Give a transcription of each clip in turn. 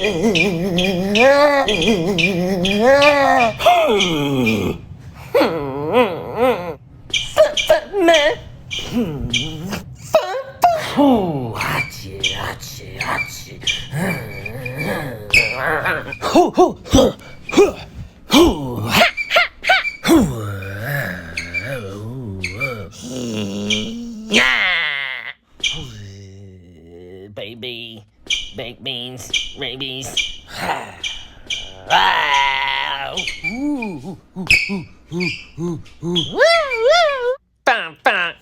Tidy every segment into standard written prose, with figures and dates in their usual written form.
Oh, hachi, hachi, hachi. Ho, ho, ho, ho, ho. Baby, baked beans, rabies. Bam, bam.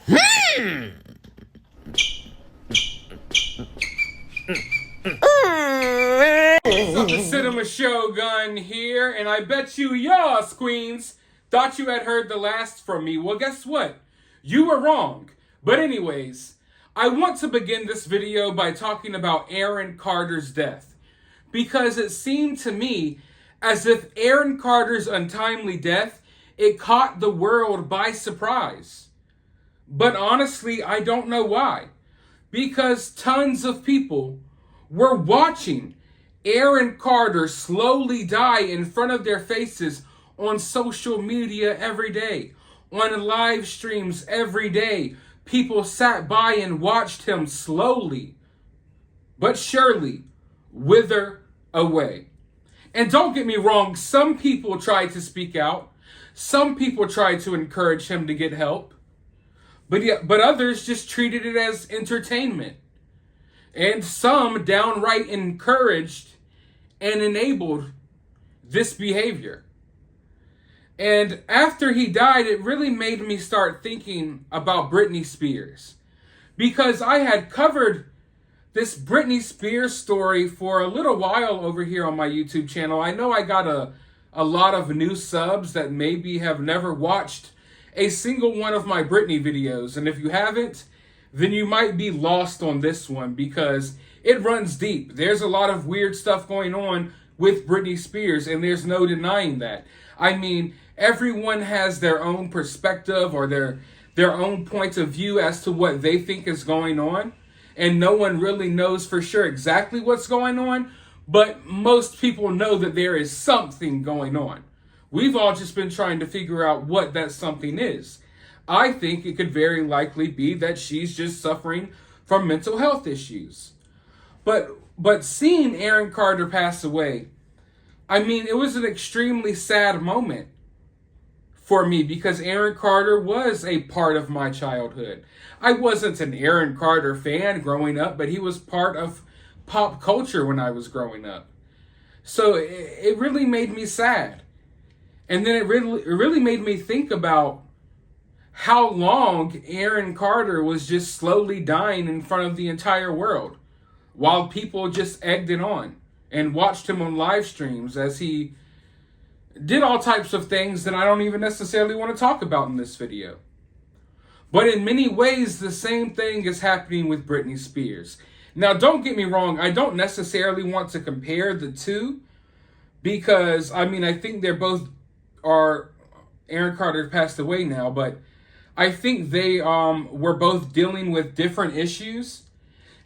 So the cinema shogun here, and I bet you y'all queens thought you had heard the last from me. Well, guess what? You were wrong. But anyways, I want to begin this video by talking about Aaron Carter's death, because it seemed to me as if Aaron Carter's untimely death, it caught the world by surprise. But honestly, I don't know why. Because tons of people were watching Aaron Carter slowly die in front of their faces on social media every day, on live streams every day. People sat by and watched him slowly, but surely, wither away. And don't get me wrong, some people tried to speak out. Some people tried to encourage him to get help. But others just treated it as entertainment. And some downright encouraged and enabled this behavior. And after he died, it really made me start thinking about Britney Spears. Because I had covered this Britney Spears story for a little while over here on my YouTube channel. I know I got a lot of new subs that maybe have never watched a single one of my Britney videos. And if you haven't, then you might be lost on this one because it runs deep. There's a lot of weird stuff going on with Britney Spears, and there's no denying that. I mean, everyone has their own perspective or their own point of view as to what they think is going on. And no one really knows for sure exactly what's going on, but most people know that there is something going on. We've all just been trying to figure out what that something is. I think it could very likely be that she's just suffering from mental health issues. But seeing Aaron Carter pass away, I mean, it was an extremely sad moment for me because Aaron Carter was a part of my childhood. I wasn't an Aaron Carter fan growing up, but he was part of pop culture when I was growing up. So it really made me sad. And then it really made me think about how long Aaron Carter was just slowly dying in front of the entire world while people just egged it on and watched him on live streams as he did all types of things that I don't even necessarily want to talk about in this video. But in many ways, the same thing is happening with Britney Spears. Now, don't get me wrong. I don't necessarily want to compare the two because, I mean, I think they're both Aaron Carter passed away now, but I think they were both dealing with different issues.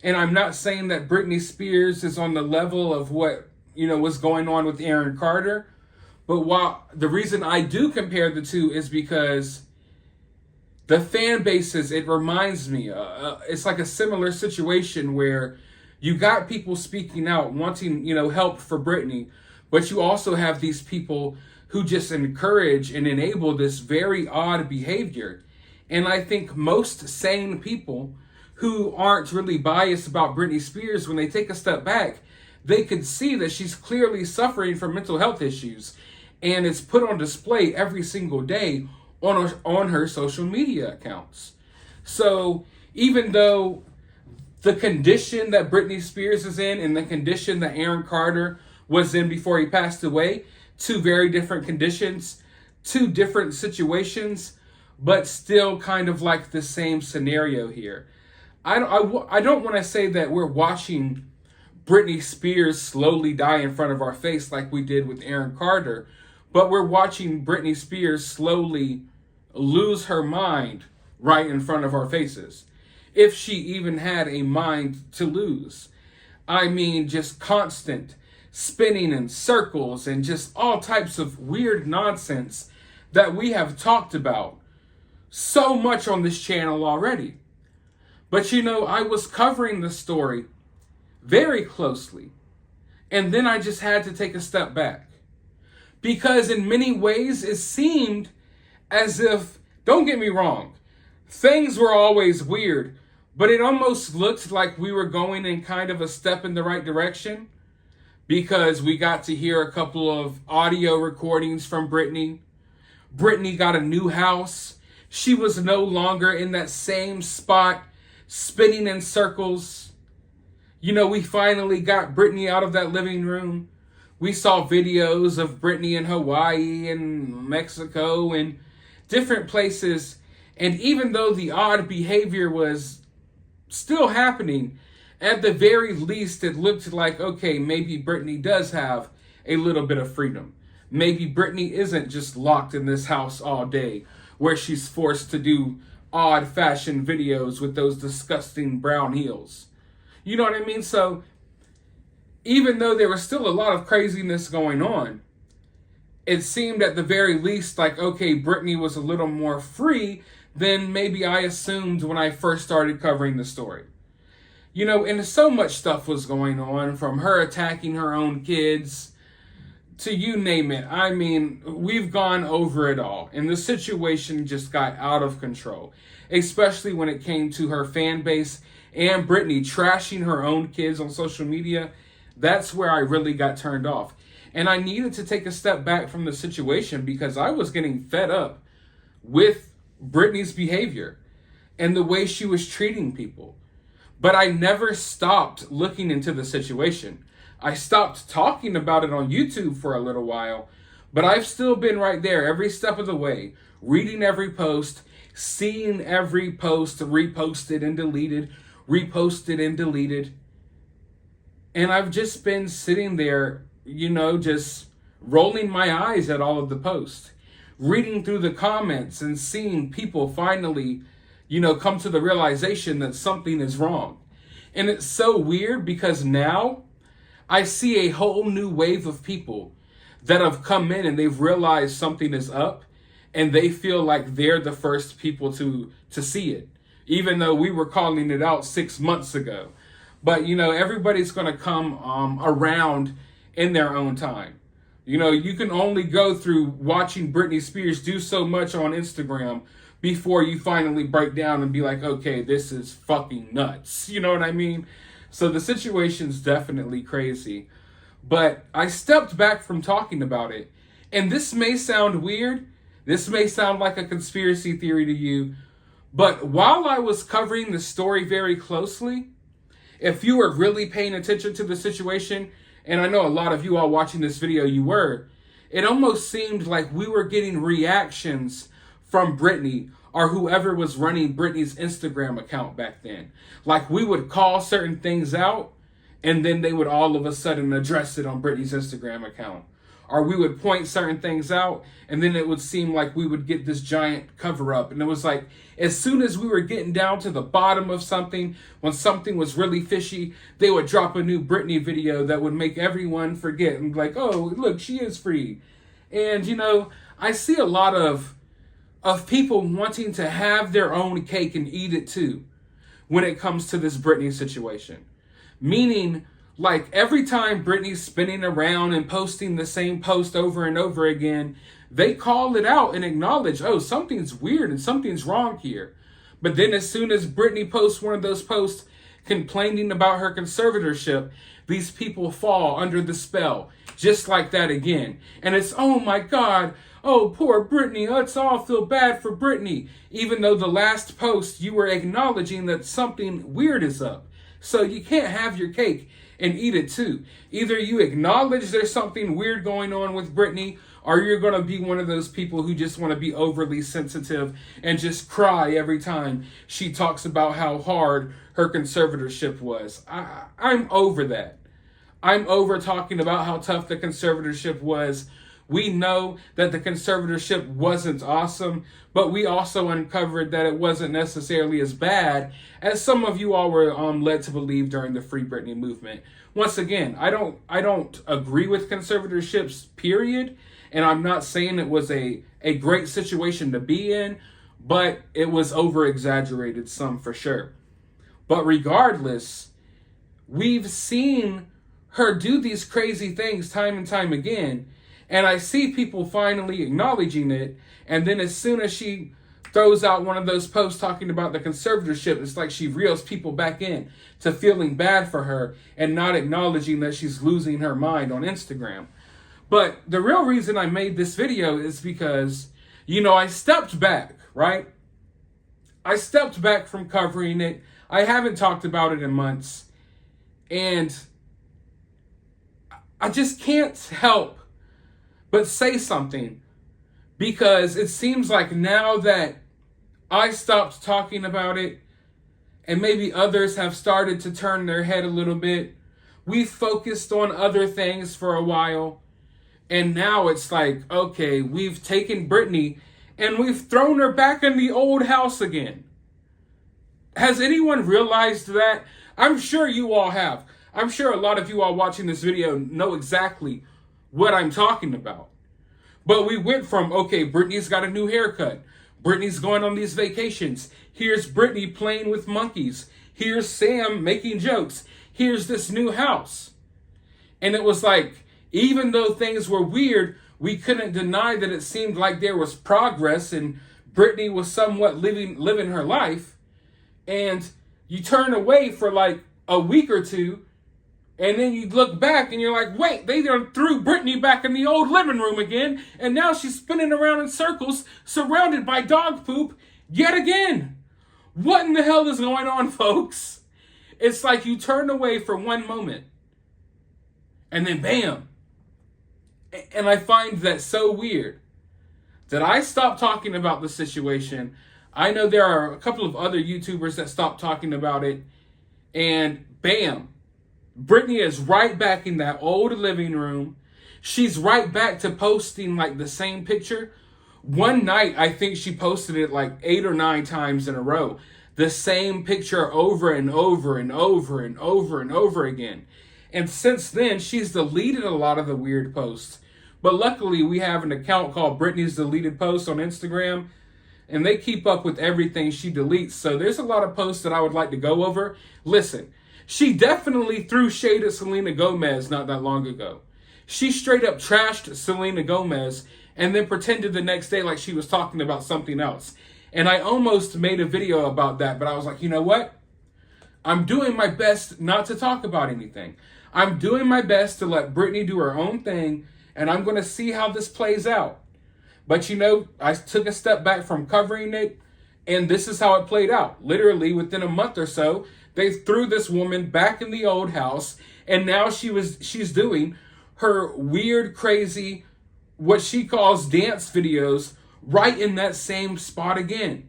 And I'm not saying that Britney Spears is on the level of what, was going on with Aaron Carter. But while the reason I do compare the two is because the fan bases, it reminds me, it's like a similar situation where you got people speaking out, wanting, help for Britney, but you also have these people who just encourage and enable this very odd behavior. And I think most sane people who aren't really biased about Britney Spears, when they take a step back, they could see that she's clearly suffering from mental health issues. And it's put on display every single day on her social media accounts. So even though the condition that Britney Spears is in and the condition that Aaron Carter was in before he passed away, two very different conditions, two different situations, but still kind of like the same scenario here. I don't want to say that we're watching Britney Spears slowly die in front of our face like we did with Aaron Carter, but we're watching Britney Spears slowly lose her mind right in front of our faces. If she even had a mind to lose. I mean, just constant spinning in circles and just all types of weird nonsense that we have talked about so much on this channel already. But I was covering the story very closely. And then I just had to take a step back. Because in many ways it seemed as if, don't get me wrong, things were always weird, but it almost looked like we were going in kind of a step in the right direction, because we got to hear a couple of audio recordings from Britney. Britney got a new house. She was no longer in that same spot, spinning in circles. We finally got Britney out of that living room. We saw videos of Britney in Hawaii and Mexico and different places. And even though the odd behavior was still happening, at the very least, it looked like, okay, maybe Britney does have a little bit of freedom. Maybe Britney isn't just locked in this house all day where she's forced to do odd fashion videos with those disgusting brown heels. You know what I mean? So even though there was still a lot of craziness going on, it seemed at the very least like, okay, Britney was a little more free than maybe I assumed when I first started covering the story. And so much stuff was going on, from her attacking her own kids to you name it. I mean, we've gone over it all. And the situation just got out of control, especially when it came to her fan base and Britney trashing her own kids on social media. That's where I really got turned off. And I needed to take a step back from the situation because I was getting fed up with Britney's behavior and the way she was treating people. But I never stopped looking into the situation. I stopped talking about it on YouTube for a little while, but I've still been right there every step of the way, reading every post, seeing every post reposted and deleted, reposted and deleted. And I've just been sitting there, just rolling my eyes at all of the posts, reading through the comments and seeing people finally, come to the realization that something is wrong. And it's so weird because now I see a whole new wave of people that have come in and they've realized something is up, and they feel like they're the first people to see it, even though we were calling it out 6 months ago. But, everybody's going to come around in their own time. You can only go through watching Britney Spears do so much on Instagram before you finally break down and be like, okay, this is fucking nuts. You know what I mean? So the situation's definitely crazy. But I stepped back from talking about it. And this may sound weird. This may sound like a conspiracy theory to you. But while I was covering the story very closely, if you were really paying attention to the situation, and I know a lot of you all watching this video, you were, it almost seemed like we were getting reactions from Britney or whoever was running Britney's Instagram account back then. Like we would call certain things out and then they would all of a sudden address it on Britney's Instagram account. Or we would point certain things out and then it would seem like we would get this giant cover up. And it was like, as soon as we were getting down to the bottom of something, when something was really fishy, they would drop a new Britney video that would make everyone forget and be like, oh, look, she is free. And, I see a lot of people wanting to have their own cake and eat it too when it comes to this Britney situation. Meaning, like every time Britney's spinning around and posting the same post over and over again, they call it out and acknowledge, oh, something's weird and something's wrong here. But then as soon as Britney posts one of those posts complaining about her conservatorship, these people fall under the spell just like that again. And it's, oh my God, oh, poor Britney, let's all feel bad for Britney. Even though the last post you were acknowledging that something weird is up. So you can't have your cake and eat it too. Either you acknowledge there's something weird going on with Britney, or you're going to be one of those people who just want to be overly sensitive and just cry every time she talks about how hard her conservatorship was. I'm over that. I'm over talking about how tough the conservatorship was We know that the conservatorship wasn't awesome, but we also uncovered that it wasn't necessarily as bad as some of you all were led to believe during the Free Britney movement. Once again, I don't agree with conservatorships, period, and I'm not saying it was a great situation to be in, but it was over exaggerated some for sure. But regardless, we've seen her do these crazy things time and time again, and I see people finally acknowledging it, and then as soon as she throws out one of those posts talking about the conservatorship, it's like she reels people back in to feeling bad for her and not acknowledging that she's losing her mind on Instagram. But the real reason I made this video is because, I stepped back, right? I stepped back from covering it. I haven't talked about it in months. And I just can't help but say something, because it seems like now that I stopped talking about it and maybe others have started to turn their head a little bit, we've focused on other things for a while. And now it's like, okay, we've taken Britney and we've thrown her back in the old house again. Has anyone realized that? I'm sure you all have. I'm sure a lot of you all watching this video know exactly what I'm talking about. But we went from, okay, Britney's got a new haircut. Britney's going on these vacations. Here's Britney playing with monkeys. Here's Sam making jokes. Here's this new house. And it was like, even though things were weird, we couldn't deny that it seemed like there was progress and Britney was somewhat living her life. And you turn away for like a week or two, and then you look back and you're like, wait, they done threw Britney back in the old living room again, and now she's spinning around in circles surrounded by dog poop yet again. What in the hell is going on, folks? It's like you turn away for one moment and then bam. And I find that so weird that I stopped talking about the situation. I know there are a couple of other YouTubers that stopped talking about it, and bam, Britney is right back in that old living room. She's right back to posting like the same picture. One night, I think she posted it like 8 or 9 times in a row. The same picture over and over and over and over and over again. And since then, she's deleted a lot of the weird posts. But luckily, we have an account called Britney's Deleted Posts on Instagram, and they keep up with everything she deletes. So there's a lot of posts that I would like to go over. Listen, she definitely threw shade at Selena Gomez not that long ago. She straight up trashed Selena Gomez and then pretended the next day like she was talking about something else. And I almost made a video about that, but I was like, you know what? I'm doing my best not to talk about anything. I'm doing my best to let Britney do her own thing, and I'm going to see how this plays out. But I took a step back from covering it, and this is how it played out. Literally, within a month or so, they threw this woman back in the old house, and now she's doing her weird, crazy, what she calls dance videos, right in that same spot again.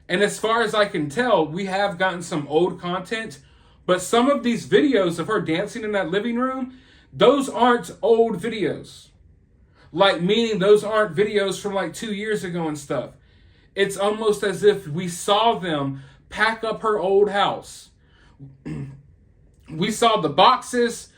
And as far as I can tell, we have gotten some old content, but some of these videos of her dancing in that living room, those aren't old videos. Like, meaning those aren't videos from like 2 years ago and stuff. It's almost as if we saw them pack up her old house. We saw the boxes.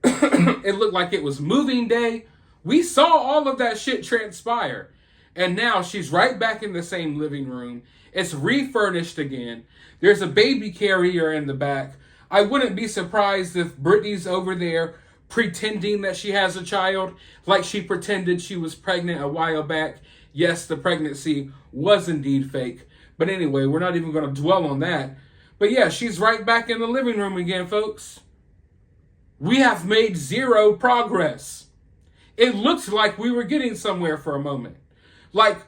It looked like it was moving day. We saw all of that shit transpire. And now she's right back in the same living room. It's refurnished again. There's a baby carrier in the back. I wouldn't be surprised if Britney's over there pretending that she has a child, like she pretended she was pregnant a while back. Yes, the pregnancy was indeed fake. But anyway, we're not even going to dwell on that. But yeah, she's right back in the living room again, folks. We have made zero progress. It looks like we were getting somewhere for a moment. Like,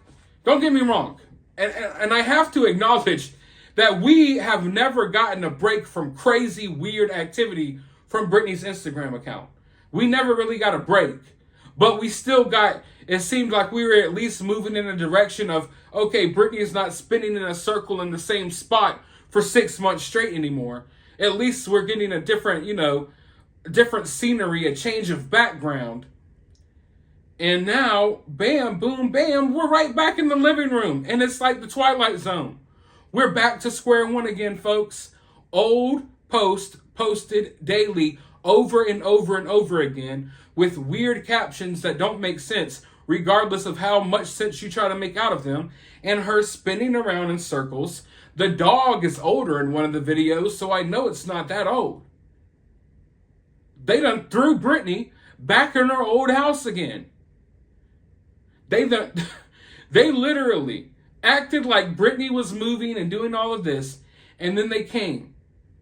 don't get me wrong. And I have to acknowledge that we have never gotten a break from crazy, weird activity from Britney's Instagram account. We never really got a break. But we still got, it seemed like we were at least moving in a direction of, okay, Britney is not spinning in a circle in the same spot for 6 months straight anymore. At least we're getting a different, different scenery, a change of background. And now, bam, boom, bam, we're right back in the living room. And it's like the Twilight Zone. We're back to square one again, folks. Old post posted daily over and over and over again with weird captions that don't make sense, regardless of how much sense you try to make out of them, and her spinning around in circles. The dog is older in one of the videos, so I know it's not that old. They done threw Britney back in her old house again. They literally acted like Britney was moving and doing all of this, and then they came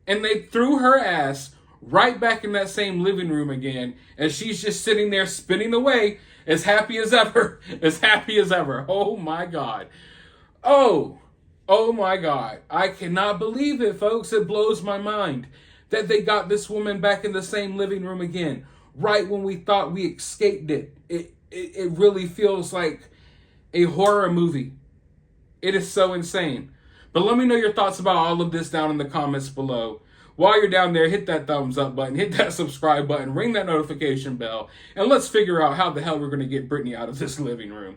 and they threw her ass right back in that same living room again, and she's just sitting there spinning away as happy as ever, as happy as ever. Oh my God. Oh my God. I cannot believe it, folks. It blows my mind that they got this woman back in the same living room again, right when we thought we escaped it. It really feels like a horror movie. It is so insane. But let me know your thoughts about all of this down in the comments below. While you're down there, hit that thumbs up button, hit that subscribe button, ring that notification bell, and let's figure out how the hell we're going to get Britney out of this living room.